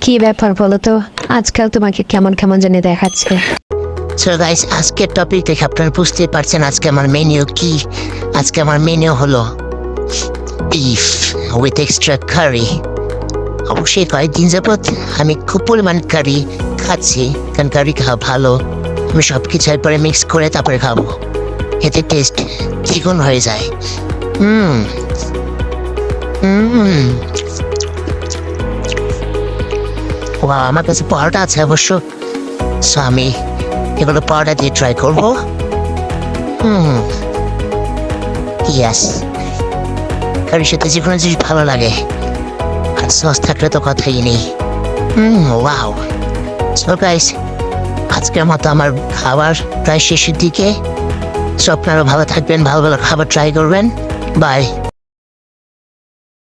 কি ব্যাপার বলো তো, আজকাল তোমাকে কেমন কেমন জানি দেখাচ্ছে। সো গাইস, আজকের টপিক দেখে আপনারা বুঝতে পারছেন আজকে আমার মেনু কি। আজকে আমার মেনু হলো বিফ উইথ এক্সট্রা কারি। অবশ্যই কয়েকদিন যাবৎ আমি খুব পরিমাণ কারি খাচ্ছি, কারণ কারি খাওয়া ভালো। আমি সব কিছু একবারে মিক্স করে তারপরে খাবো, এতে টেস্ট দ্বিগুণ হয়ে যায়। হুম হুম আমার কাছে পরোটা আছে অবশ্য, সো আমি এগুলো পরোটা দিয়ে ট্রাই করবো। ইয়াস, কারির সাথে যে কোনো জিনিস ভালো লাগে, আর সস থাকলে তো কথাই নেই। ওয়াও। সো গাইস, আজকের মতো আমার খাবার প্রায় শেষের দিকে। সো আপনারা ভালো থাকবেন, ভালো ভালো খাবার ট্রাই করবেন। বাই।